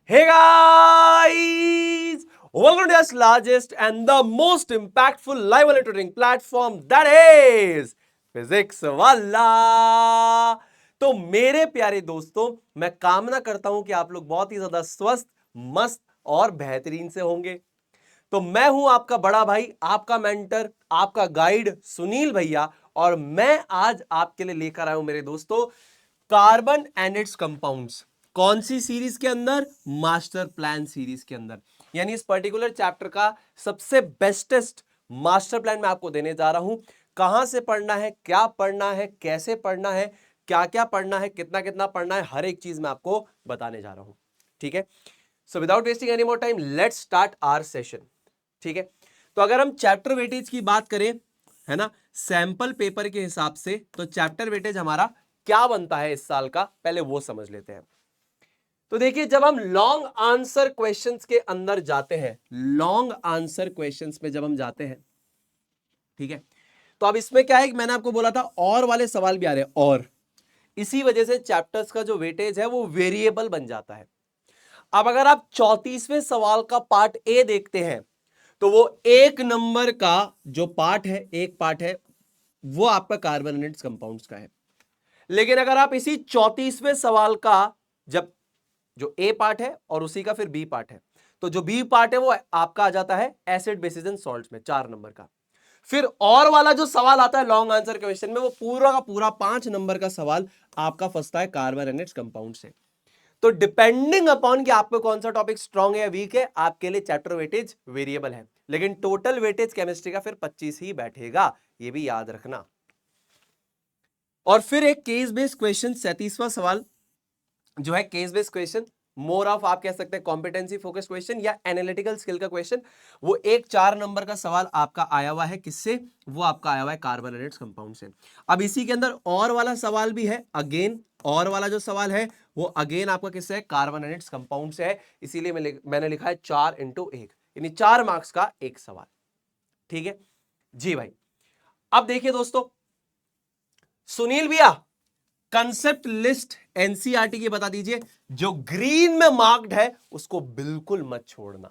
Hey guys! Welcome to the largest and the most impactful live tutoring platform that is Physics वाला। तो मेरे प्यारे दोस्तों, मैं कामना करता हूं कि आप लोग बहुत ही ज्यादा स्वस्थ, मस्त और बेहतरीन से होंगे। तो मैं हूं आपका बड़ा भाई, आपका मेंटर, आपका गाइड सुनील भैया, और मैं आज आपके लिए लेकर आया हूं मेरे दोस्तों कार्बन एंड इट्स कंपाउंड्स। कौन सी सीरीज के अंदर? मास्टर प्लान सीरीज के अंदर। यानी इस पर्टिकुलर चैप्टर का सबसे बेस्टेस्ट मास्टर प्लान मैं आपको देने जा रहा हूं। कहां से पढ़ना है, क्या पढ़ना है, कैसे पढ़ना है, क्या क्या पढ़ना है, कितना कितना पढ़ना है, हर एक चीज मैं आपको बताने जा रहा हूं। ठीक है, so without wasting any more time let's start our session. ठीक है, तो अगर हम चैप्टर वेटेज की बात करें, है ना, सैंपल पेपर के हिसाब से, तो चैप्टर वेटेज हमारा क्या बनता है इस साल का, पहले वो समझ लेते हैं। तो देखिए, जब हम लॉन्ग आंसर क्वेश्चंस के अंदर जाते हैं, लॉन्ग आंसर क्वेश्चंस में जब हम जाते हैं, ठीक है, तो अब इसमें क्या है कि मैंने आपको बोला था और वाले सवाल भी आ रहे हैं, और इसी वजह से चैप्टर्स का जो वेटेज है वो वेरिएबल बन जाता है। अब अगर आप 34वें सवाल का पार्ट ए देखते हैं, तो वो एक नंबर का जो पार्ट है, एक पार्ट है, वो आपका कार्बन एंड इट्स कंपाउंड्स का है। लेकिन अगर आप इसी 34वें सवाल का, जब जो ए पार्ट है और उसी का फिर बी पार्ट है, तो जो बी पार्ट है वो आपका आ जाता है एसिड बेसिस एंड सॉल्ट्स में, 4 नंबर का। फिर और वाला जो सवाल आता है लॉन्ग आंसर क्वेश्चन में, वो पूरा का पूरा 5 नंबर का सवाल आपका फंसता है कार्बन एंड इट्स कंपाउंड से। तो डिपेंडिंग अपॉन कि आपको कौन सा टॉपिक स्ट्रांग है या वीक है, आपके लिए चैप्टर वेटेज वेरिएबल है, लेकिन टोटल वेटेज केमिस्ट्री का फिर 25 ही बैठेगा, ये भी याद रखना। और फिर एक केस बेस्ड क्वेश्चन, 37वां सवाल जो है case based question, more of आप कह सकते हैं कॉम्पिटेंसी फोकस क्वेश्चन या एनालिटिकल स्किल का क्वेश्चन। वो एक 4 नंबर का सवाल आपका आया हुआ है, किससे? वो आपका आया हुआ है कार्बन एंड इट्स कंपाउंड से। अब इसी के अंदर और वाला सवाल भी है, अगेन और वाला जो सवाल है वो अगेन आपका किससे है? कार्बन एंड इट्स कंपाउंड से है। इसीलिए मैंने लिखा है 4x1, यानी 4 मार्क्स का एक सवाल। ठीक है जी भाई। अब देखिए दोस्तों, सुनील भैया कंसेप्ट लिस्ट एनसीईआरटी की बता दीजिए, जो ग्रीन में मार्क्ड है उसको बिल्कुल मत छोड़ना।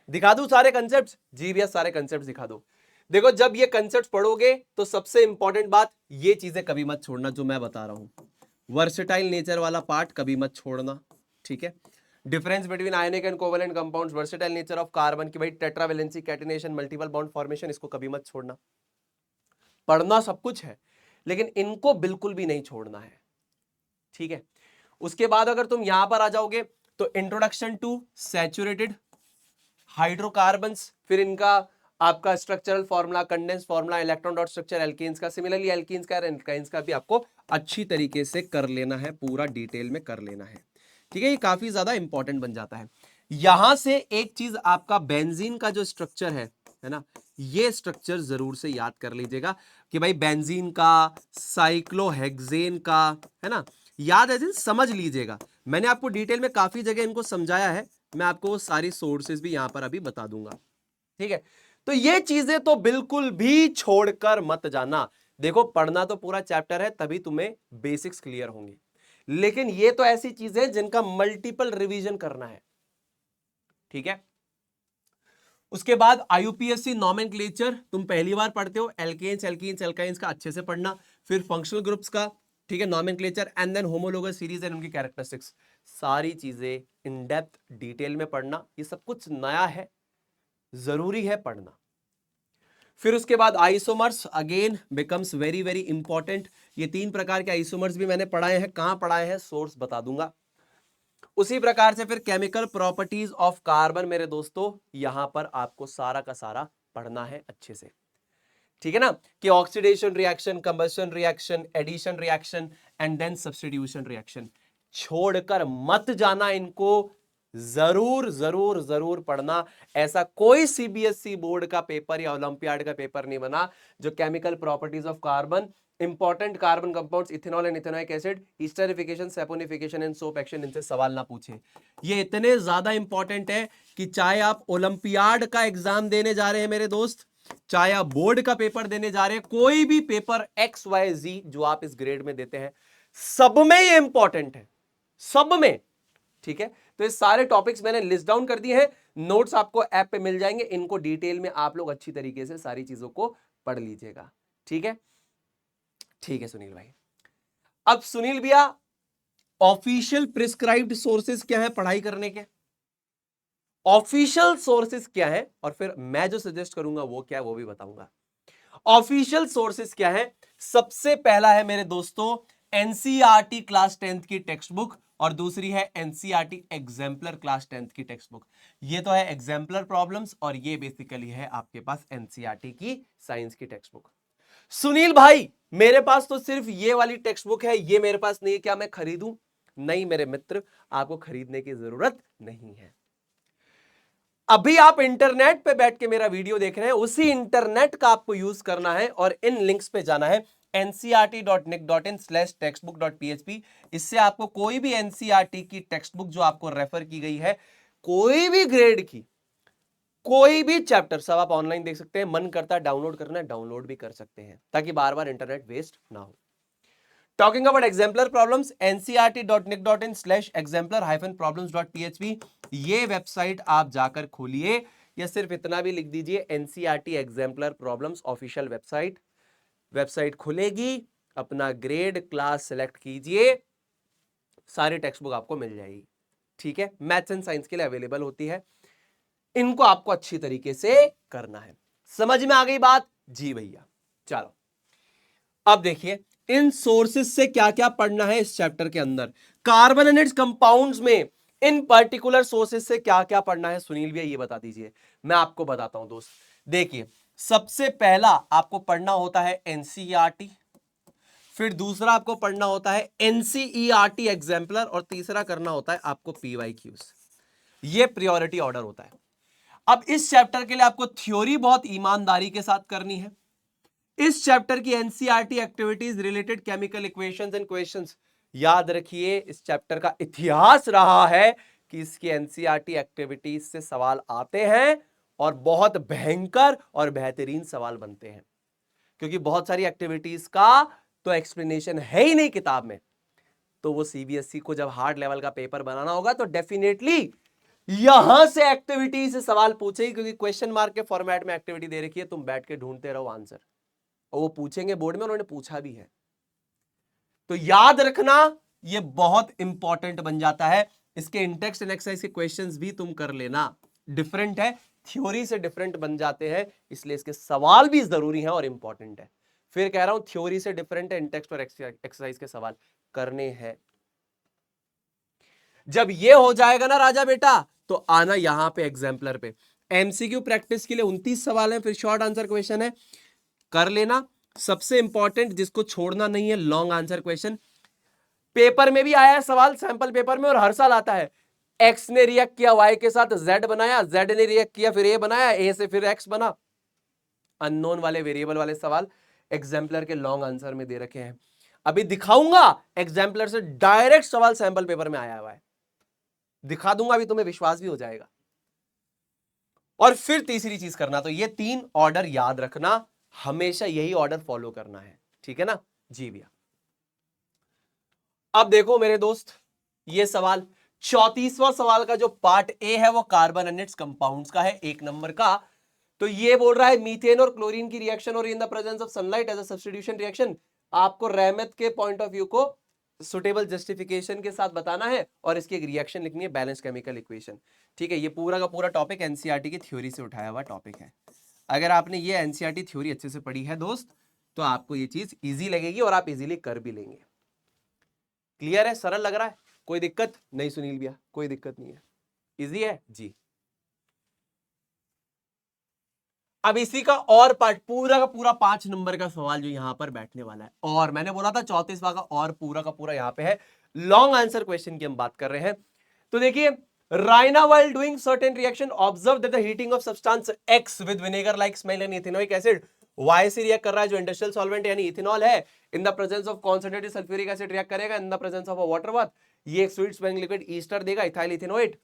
दिखा दूं सारे कंसेप्ट? जी भैया, सारे कंसेप्ट दिखा दो। देखो, जब ये कंसेप्ट पढ़ोगे तो सबसे इंपॉर्टेंट बात, ये चीजें कभी मत छोड़ना जो मैं बता रहा हूं। वर्सेटाइल नेचर वाला पार्ट कभी मत छोड़ना। ठीक है, difference between ionic and covalent compounds, versatile nature of carbon की भाई tetravalency, catenation, multiple bond formation, इसको कभी मत छोड़ना। पढ़ना सब कुछ है, लेकिन इनको बिल्कुल भी नहीं छोड़ना है। ठीक है, उसके बाद अगर तुम यहां पर आ जाओगे तो इंट्रोडक्शन टू सैचुरेटेड हाइड्रोकार्बन्स, फिर इनका आपका structural formula, condense formula, electron dot structure alkanes का, सिमिलरली एल्कीन्स का, एल्काइंस का भी आपको अच्छी तरीके से कर लेना है, पूरा डिटेल में कर लेना है। ठीक है, ये काफी ज्यादा इंपॉर्टेंट बन जाता है। यहां से एक चीज, आपका बेंजीन का जो स्ट्रक्चर है ना, ये स्ट्रक्चर जरूर से याद कर लीजिएगा कि भाई बेंजीन का, साइक्लोहेक्सेन का, है ना, याद है, समझ लीजिएगा। मैंने आपको डिटेल में काफी जगह इनको समझाया है, मैं आपको वो सारी सोर्सेज भी यहां पर अभी बता दूंगा। ठीक है, तो ये चीजें तो बिल्कुल भी छोड़कर मत जाना। देखो, पढ़ना तो पूरा चैप्टर है, तभी तुम्हें बेसिक्स क्लियर होंगे, लेकिन ये तो ऐसी चीजें जिनका मल्टीपल रिवीजन करना है। ठीक है, उसके बाद आईयूपीएससी नॉमेनक्लेचर तुम पहली बार पढ़ते हो, एल्केन्स, एल्कीन्स, एल्काइंस का अच्छे से पढ़ना, फिर फंक्शनल ग्रुप्स का, ठीक है, nomenclature, and then homologous series and उनकी कैरेक्टरिस्टिक्स, सारी चीजें इन डेप्थ डिटेल में पढ़ना। ये सब कुछ नया है, जरूरी है पढ़ना। फिर उसके बाद isomers again becomes very very important. ये 3 प्रकार के आइसोमर्स भी मैंने पढ़ाए हैं, कहां पढ़ाए हैं, सोर्स बता दूंगा। उसी प्रकार से फिर केमिकल प्रॉपर्टीज ऑफ कार्बन, मेरे दोस्तों यहां पर आपको सारा का सारा पढ़ना है अच्छे से। ठीक है ना, कि oxidation reaction, combustion reaction, addition reaction and then substitution reaction, छोड़कर मत जाना इनको, जरूर जरूर जरूर पढ़ना। ऐसा कोई सीबीएसई बोर्ड का पेपर या ओलंपियाड का पेपर नहीं बना जो chemical properties of carbon, important carbon compounds, ethanol and ethanoic acid, esterification, saponification and soap action, इनसे सवाल ना पूछे। ये इतने ज्यादा इंपॉर्टेंट है कि चाहे आप ओलंपियाड का एग्जाम देने जा रहे हैं मेरे दोस्त, चाहे आप बोर्ड का पेपर देने जा रहे हैं, कोई भी पेपर XYZ जो आप इस ग्रेड में देते हैं, सब में ये इंपॉर्टेंट है, सब में। ठीक है, तो ये सारे टॉपिक्स मैंने लिस्ट डाउन कर दिए हैं, नोट्स आपको ऐप पे मिल जाएंगे, इनको डिटेल में आप लोग अच्छी तरीके से सारी चीजों को पढ़ लीजिएगा। ठीक है, ठीक है सुनील भाई। अब सुनील भैया, ऑफिशियल प्रिस्क्राइब्ड सोर्सेज क्या है पढ़ाई करने के, ऑफिशियल सोर्सेज क्या है, और फिर मैं जो सजेस्ट करूंगा वो क्या है वो भी बताऊंगा। ऑफिशियल सोर्सेज क्या है? सबसे पहला है मेरे दोस्तों एनसीईआरटी क्लास 10th की टेक्स्ट बुक, और दूसरी है एनसीईआरटी एग्जाम्पलर क्लास 10th की टेक्स्ट बुक। ये तो है एग्जाम्पलर प्रॉब्लम्स, और ये बेसिकली है आपके पास एनसीईआरटी की साइंस की टेक्स्ट बुक। सुनील भाई, मेरे पास तो सिर्फ ये वाली टेक्स्ट बुक है, ये मेरे पास नहीं है, क्या मैं खरीदूं? नहीं मेरे मित्र, आपको खरीदने की जरूरत नहीं है। अभी आप इंटरनेट पे बैठ के मेरा वीडियो देख रहे हैं, उसी इंटरनेट का आपको यूज करना है और इन लिंक्स पे जाना है ncrt.nic.in/textbook.php। इससे आपको कोई भी एनसीईआरटी की टेक्स्ट बुक जो आपको रेफर की गई है, कोई भी ग्रेड की, कोई भी चैप्टर, सब आप ऑनलाइन देख सकते हैं। मन करता है डाउनलोड करना है, डाउनलोड भी कर सकते हैं, ताकि बार बार इंटरनेट वेस्ट ना हो। Talking about exemplar problems, ncrt.nic.in/exemplar-problems.php, ये वेबसाइट आप जाकर खोलिए, या सिर्फ इतना भी लिख दीजिए NCERT exemplar problems official website. Website खुलेगी, अपना ग्रेड क्लास सेलेक्ट कीजिए, सारी टेक्स्ट बुक आपको मिल जाएगी। ठीक है, मैथ्स एंड साइंस के लिए अवेलेबल होती है, इनको आपको अच्छी तरीके से करना है। समझ में आ गई बात? जी भैया। चलो अब देखिए इन सोर्सेज से क्या क्या पढ़ना है इस चैप्टर के अंदर। कार्बन एंड इट्स कंपाउंड्स में इन पर्टिकुलर सोर्सेज से क्या क्या पढ़ना है सुनील भैया, ये बता दीजिए। मैं आपको बताता हूं दोस्त, देखिए सबसे पहला आपको पढ़ना होता है एनसीईआरटी, फिर दूसरा आपको पढ़ना होता है एनसीईआरटी एग्जाम्पलर, और तीसरा करना होता है आपको पीवाईक्यूज। ये प्रायोरिटी ऑर्डर होता है। अब इस चैप्टर के लिए आपको थ्योरी बहुत ईमानदारी के साथ करनी है। इस चैप्टर की NCERT activities related chemical equations and questions, याद रखिए इस चैप्टर का इतिहास रहा है कि इसकी एनसीईआरटी एक्टिविटीज से सवाल आते हैं और बहुत भयंकर और बेहतरीन सवाल बनते हैं, क्योंकि बहुत सारी एक्टिविटीज का तो एक्सप्लेनेशन है ही नहीं किताब में। तो वो सीबीएसई को जब हार्ड लेवल का पेपर बनाना होगा तो डेफिनेटली यहां से एक्टिविटी से सवाल पूछेगी, क्योंकि क्वेश्चन मार्क के फॉर्मेट में एक्टिविटी दे रखी है, तुम बैठ के ढूंढते रहो आंसर, और वो पूछेंगे बोर्ड में, उन्होंने पूछा भी है। तो याद रखना ये बहुत इंपॉर्टेंट बन जाता है। इसके इंटेक्स्ट एंड एक्सरसाइज के क्वेश्चंस भी तुम कर लेना, डिफरेंट है, थ्योरी से डिफरेंट बन जाते हैं, इसलिए इसके सवाल भी जरूरी हैं और इंपॉर्टेंट है। फिर कह रहा हूं थ्योरी से डिफरेंट है, इंटेक्स्ट और एक्सरसाइज के सवाल करने हैं। जब ये हो जाएगा ना राजा बेटा, तो आना यहां पे एग्जाम्पलर पे। एमसीक्यू प्रैक्टिस के लिए 29 सवाल है, फिर शॉर्ट आंसर क्वेश्चन है, कर लेना। सबसे इंपॉर्टेंट जिसको छोड़ना नहीं है, लॉन्ग आंसर क्वेश्चन। पेपर में भी आया है सवाल, सैंपल पेपर में, और हर साल आता है। एक्स ने रिएक्ट किया वाई के साथ, जेड बनाया, जेड ने रिएक्ट किया फिर ए बनाया, ए से फिर एक्स बना। अननोन वाले वेरिएबल वाले सवाल एग्जाम्पलर के लॉन्ग आंसर में दे रखे हैं। अभी दिखाऊंगा एग्जाम्पलर से डायरेक्ट सवाल सैंपल पेपर में आया हुआ है, दिखा दूंगा, अभी तुम्हें विश्वास भी हो जाएगा। और फिर तीसरी चीज करना, तो ये 3 ऑर्डर याद रखना, हमेशा यही ऑर्डर फॉलो करना है, ठीक है ना? जी भैया। अब देखो मेरे दोस्त, ये सवाल 34वां सवाल का जो पार्ट ए है वो कार्बन एंड इट्स कंपाउंड्स का है, 1 नंबर का। तो ये बोल रहा है मीथेन और क्लोरीन की रिएक्शन और in the presence of sunlight as a substitution reaction. आपको रहमत के पॉइंट ऑफ व्यू को सुटेबल जस्टिफिकेशन के साथ बताना है, और इसकी एक रिएक्शन लिखनी है, बैलेंस केमिकल इक्वेशन। ठीक है, ये पूरा का पूरा टॉपिक एनसीईआरटी की थ्योरी से उठाया हुआ टॉपिक है। अगर आपने ये एनसीईआरटी थ्योरी अच्छे से पढ़ी है दोस्त, तो आपको ये चीज इजी लगेगी और आप इजीली कर भी लेंगे। क्लियर है? सरल लग रहा है? कोई दिक्कत नहीं सुनील भैया? कोई दिक्कत नहीं है, इजी है जी। अब इसी का और पार्ट, पूरा का पूरा 5 नंबर का सवाल जो यहां पर बैठने वाला है, और मैंने बोला था 34वां का और पूरा का पूरा यहां पे है, लॉन्ग आंसर क्वेश्चन की हम बात कर रहे हैं। तो देखिए, राइना while doing certain reaction observe that the heating of substance X with vinegar like smell and ethanoic acid Y से रिएक्ट कर रहा है, जो इंडस्ट्रियल सॉल्वेंट यानी इथेनॉल है, in the presence of concentrated sulphuric acid react करेगा in the presence of a water bath. ये एक स्वीट स्मेलिंग लिक्विड ईस्टर देगा, ethyl ethanoate,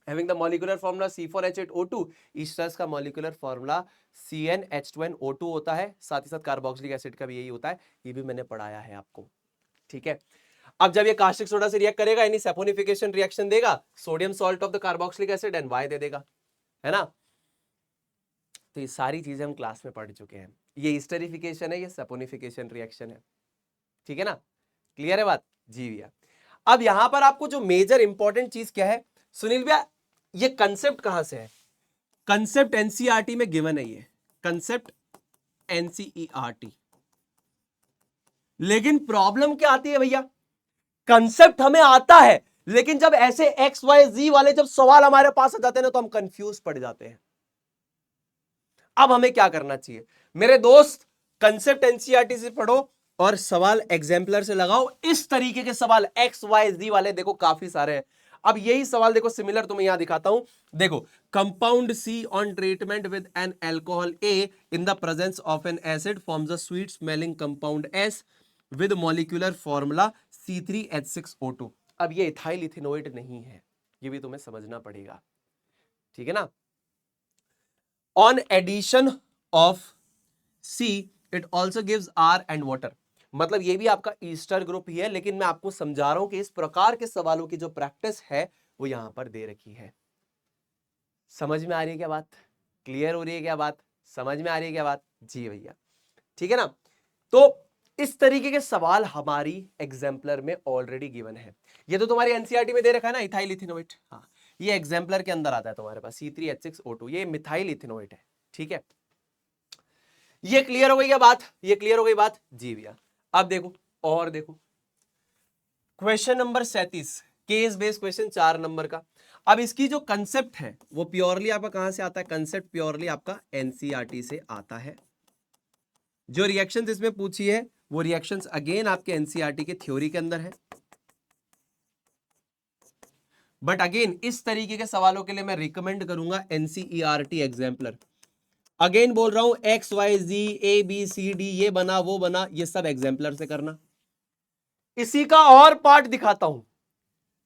having the molecular formula C4H8O2। Esters का मॉलिक्यूलर फॉर्मूला CnH2nO2 होता है, साथ ही साथ कार्बोक्सिलिक एसिड का भी यही होता है, ये भी मैंने पढ़ाया है आपको। ठीक है, अब जब ये कास्टिक सोडा से रिएक्ट करेगा यानी सैपोनिफिकेशन रिएक्शन देगा, sodium salt of the carboxylic acid and Y दे देगा, है ना। तो ये सारी चीजें हम क्लास में पढ़ चुके हैं। ये एस्टरिफिकेशन है, ये सैपोनिफिकेशन रिएक्शन है, ठीक है ना, क्लियर है बात जी भैया। अब यहां पर आपको जो मेजर इंपॉर्टेंट चीज क्या है सुनील भैया, ये कंसेप्ट कहां से है, कंसेप्ट एनसीईआरटी में गिवन है, ये कंसेप्ट एनसीईआरटी। लेकिन प्रॉब्लम क्या आती है भैया, कंसेप्ट हमें आता है लेकिन जब ऐसे एक्स वाई जी वाले जब सवाल हमारे पास आ जाते हैं ना तो हम कंफ्यूज पड़ जाते हैं। अब हमें क्या करना चाहिए मेरे दोस्त, कंसेप्ट एनसीईआरटी से पढ़ो और सवाल एग्जाम्पलर से लगाओ। इस तरीके के सवाल एक्स वाई जी वाले देखो काफी सारे हैं। अब यही सवाल देखो सिमिलर तुम्हें यहां दिखाता हूं, देखो compound C on treatment with an alcohol A in the presence of an acid forms a sweet smelling compound S with molecular formula C3H6O2। अब ये इथाइल इथेनोइड नहीं है, ये भी तुम्हें समझना पड़ेगा, ठीक है ना। On addition of C it also gives R and water, मतलब ये भी आपका ईस्टर ग्रुप ही है, लेकिन मैं आपको समझा रहा हूं कि इस प्रकार के सवालों की जो प्रैक्टिस है वो यहां पर दे रखी है। समझ में आ रही है क्या बात, क्लियर हो रही है क्या बात, समझ में आ रही है क्या बात जी भैया, ठीक है ना। तो इस तरीके के सवाल हमारी एग्जाम्पलर में ऑलरेडी गिवन है। ये तो तुम्हारी एनसीईआरटी में दे रखा है ना इथाइल इथेनोइट, हाँ ये एग्जाम्पलर के अंदर आता है तुम्हारे पास C3H6O2, ये मिथाइल इथेनोइट है, ठीक है। ये क्लियर हो गई क्या बात, ये क्लियर हो गई बात जी भैया। अब देखो और देखो question number 37, case based question 4 number का। अब इसकी जो कंसेप्ट है वो प्योरली आपका कहां से आता है, कंसेप्ट प्योरली आपका एनसीईआरटी से आता है। जो रिएक्शंस इसमें पूछी है वो रिएक्शंस अगेन आपके एनसीईआरटी के थ्योरी के अंदर है, बट अगेन इस तरीके के सवालों के लिए मैं रिकमेंड करूंगा एनसीईआरटी एग्जाम्पलर। अगेन बोल रहा हूं X Y G A B C D ये बना वो बना, ये सब एग्जाम्पलर से करना। इसी का और पार्ट दिखाता हूं,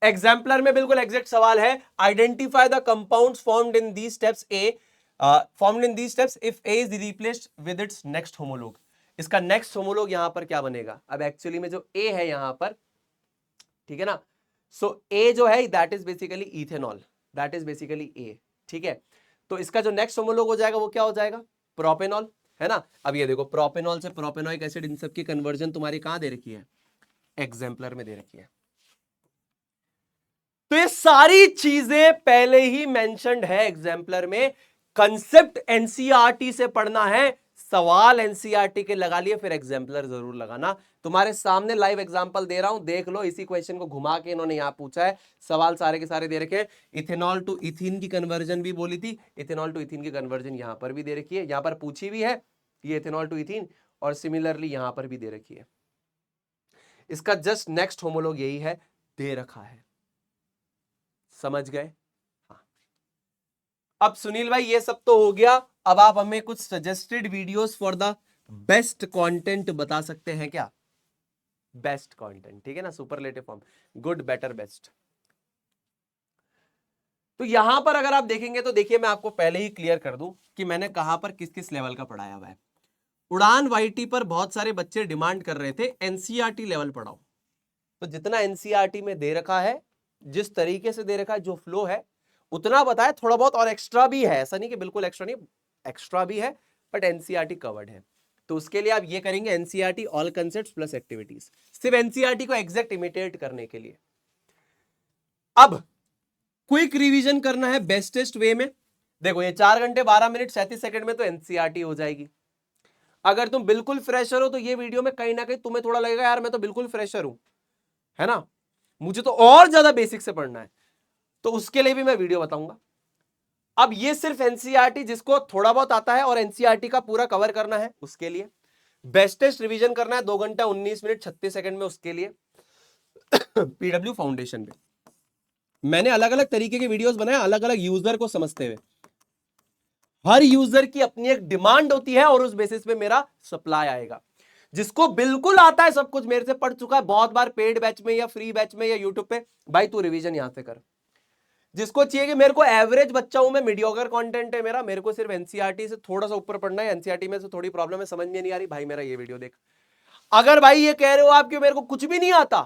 एग्जाम्पलर में बिल्कुल एग्जैक्ट सवाल है, identify the compounds formed in these steps A formed in these steps if A is replaced with its next homologue. इसका नेक्स्ट होमोलॉग यहां पर क्या बनेगा, अब एक्चुअली में जो ए है यहां पर, ठीक है ना, सो ए जो है that is basically ethanol, that is basically A, ठीक है। तो इसका जो नेक्स्ट होमोलॉग हो जाएगा वो क्या हो जाएगा, प्रोपेनॉल, है ना। अब ये देखो प्रोपेनॉल से प्रोपेनोइक एसिड, इन सब की कन्वर्जन तुम्हारी कहां दे रखी है, एग्जाम्पलर में दे रखी है। तो ये सारी चीजें पहले ही मेंशन्ड है एग्जाम्पलर में, कंसेप्ट एनसीईआरटी से पढ़ना है, सवाल एनसीईआरटी के लगा लिए, फिर एग्जाम्पलर जरूर लगाना। तुम्हारे सामने लाइव एग्जांपल दे रहा हूं, देख लो, इसी क्वेश्चन को घुमा के इन्होंने यहां पूछा है, सवाल सारे के सारे दे रखे हैं। इथेनॉल टू इथीन की कन्वर्जन भी बोली थी, इथेनॉल टू इथीन की कन्वर्जन यहां पर भी दे रखी है, यहां पर पूछी भी है ये इथेनॉल टू इथीन, और सिमिलरली यहां पर भी दे रखी है। इसका जस्ट नेक्स्ट होमोलॉग यही है, दे रखा है, समझ गए। हाँ। अब सुनील भाई ये सब तो हो गया, अब आप हमें कुछ suggested videos for the best content बता सकते हैं क्या, बेस्ट कंटेंट, ठीक है ना, superlative form, good better best. तो यहां पर अगर आप देखेंगे तो देखिए मैं आपको पहले ही क्लियर कर दूं कि मैंने कहां पर किस किस लेवल का पढ़ाया हुआ है। उड़ान वाईटी पर बहुत सारे बच्चे डिमांड कर रहे थे एनसीईआरटी लेवल पढ़ाओ, तो जितना एनसीईआरटी में दे रखा है, जिस तरीके से दे रखा है, जो फ्लो है उतना बताया, थोड़ा बहुत और एक्स्ट्रा भी है, ऐसा नहीं कि बिल्कुल एक्स्ट्रा नहीं, एक्स्ट्रा भी है, बट एनसीईआरटी कवर्ड है। तो उसके लिए आप ये करेंगे NCERT all concepts plus activities, सिर्फ एनसीईआरटी को एग्जैक्ट इमिटेट करने के लिए। अब क्विक रिवीजन करना है बेस्टेस्ट वे में। देखो ये 4 घंटे 12 मिनट 37 सेकंड में तो एनसीईआरटी हो जाएगी। अगर तुम बिल्कुल फ्रेशर हो तो ये वीडियो में कहीं ना कहीं तुम्हें थोड़ा लगेगा यार मैं तो बिल्कुल फ्रेशर हूं, है ना, मुझे तो और ज्यादा बेसिक से पढ़ना है, तो उसके लिए भी मैं वीडियो बताऊंगा। अब ये सिर्फ एनसीईआरटी जिसको थोड़ा बहुत आता है और एनसीईआरटी का पूरा कवर करना है उसके लिए, बेस्टेस्ट रिवीजन करना है 2 घंटा 19 मिनट 36 सेकंड में, उसके लिए पीडब्ल्यू फाउंडेशन पे मैंने अलग अलग तरीके के वीडियोस बनाए, अलग अलग यूजर को समझते हुए। हर यूजर की अपनी एक डिमांड होती है और उस बेसिस पे मेरा सप्लाई आएगा। जिसको बिल्कुल आता है, सब कुछ मेरे से पढ़ चुका है बहुत बार, पेड बैच में या फ्री बैच में या यूट्यूब पे, भाई तू रिवीजन यहां से कर। जिसको चाहिए कि मेरे को एवरेज बच्चा हूं मैं, मीडियोकर कंटेंट है मेरा, मेरे को सिर्फ एनसीईआरटी से थोड़ा सा ऊपर पढ़ना है, एनसीईआरटी में से थोड़ी प्रॉब्लम है, समझ में नहीं आ रही, भाई मेरा ये वीडियो देख। अगर भाई ये कह रहे हो आप कि मेरे को कुछ भी नहीं आता,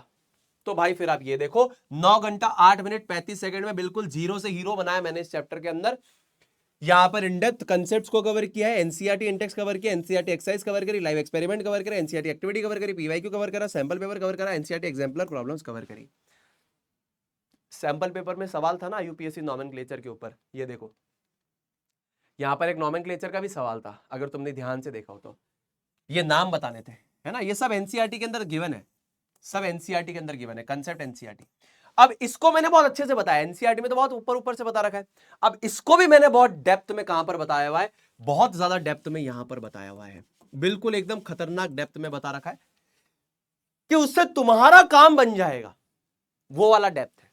तो भाई फिर आप ये देखो 9 घंटा 8 मिनट 35 सेकंड में बिल्कुल जीरो से हीरो बनाया मैंने इस चैप्टर के अंदर। यहां पर इन डेप्थ कंसेप्ट्स को कवर किया है, एनसीईआरटी इंडेक्स कवर किया, एनसीईआरटी एक्सरसाइज कवर करी, लाइव एक्सपेरिमेंट कवर करा, एनसीईआरटी एक्टिविटी कवर करी, पीवाईक्यू कवर करा, सैंपल पेपर कवर करा, एनसीईआरटी एग्जाम्पलर प्रॉब्लम्स कवर करी। सैंपल पेपर में सवाल था ना यूपीएससी नॉमेनक्लेचर के ऊपर, ये देखो यहां पर एक नॉमेनक्लेचर का भी सवाल था, अगर तुमने ध्यान से देखा हो तो। ये नाम बताने थे, है ना, ये सब एनसीईआरटी के अंदर गिवन है, सब एनसीईआरटी के अंदर गिवन है, कंसेप्ट एनसीईआरटी। अब इसको मैंने बहुत अच्छे से बताया, एनसीईआरटी में तो बहुत ऊपर ऊपर से बता रखा है, अब इसको भी मैंने बहुत डेप्थ में कहां पर बताया हुआ है, बहुत ज्यादा डेप्थ में यहां पर बताया हुआ है, बिल्कुल एकदम खतरनाक डेप्थ में बता रखा है कि उससे तुम्हारा काम बन जाएगा, वो वाला डेप्थ है,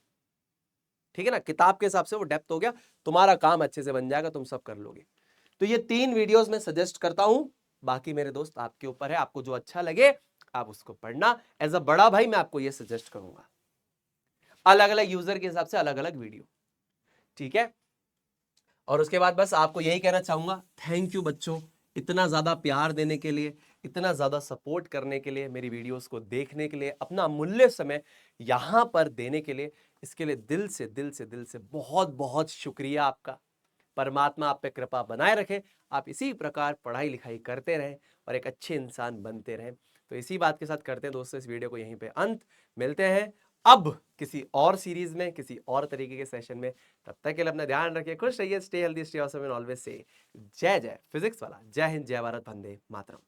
ठीक है ना, किताब के हिसाब से वो डेप्थ हो गया, तुम्हारा काम अच्छे से बन जाएगा, तुम सब कर लोगे। तो ये 3 वीडियोस मैं सजेस्ट करता हूं, बाकी मेरे दोस्त आपके ऊपर है, आपको जो अच्छा लगे आप उसको पढ़ना। एज अ बड़ा भाई मैं आपको ये सजेस्ट करूंगा, अलग अलग यूजर के हिसाब से अलग अलग वीडियो, ठीक है। और उसके बाद बस आपको यही कहना चाहूंगा, थैंक यू बच्चों, इतना ज्यादा प्यार देने के लिए, इतना ज्यादा सपोर्ट करने के लिए, मेरी वीडियोस को देखने के लिए, अपना अमूल्य समय यहां पर देने के लिए, इसके लिए दिल से दिल से दिल से बहुत बहुत शुक्रिया आपका। परमात्मा आप पे कृपा बनाए रखे, आप इसी प्रकार पढ़ाई लिखाई करते रहें और एक अच्छे इंसान बनते रहें। तो इसी बात के साथ करते हैं दोस्तों इस वीडियो को यहीं पे अंत, मिलते हैं अब किसी और सीरीज में, किसी और तरीके के सेशन में। तब तक के लिए अपना ध्यान रखिए, खुश रहिए, stay healthy, stay awesome and always say जय जय फिजिक्स वाला। जय हिंद, जय भारत, वंदे मातरम।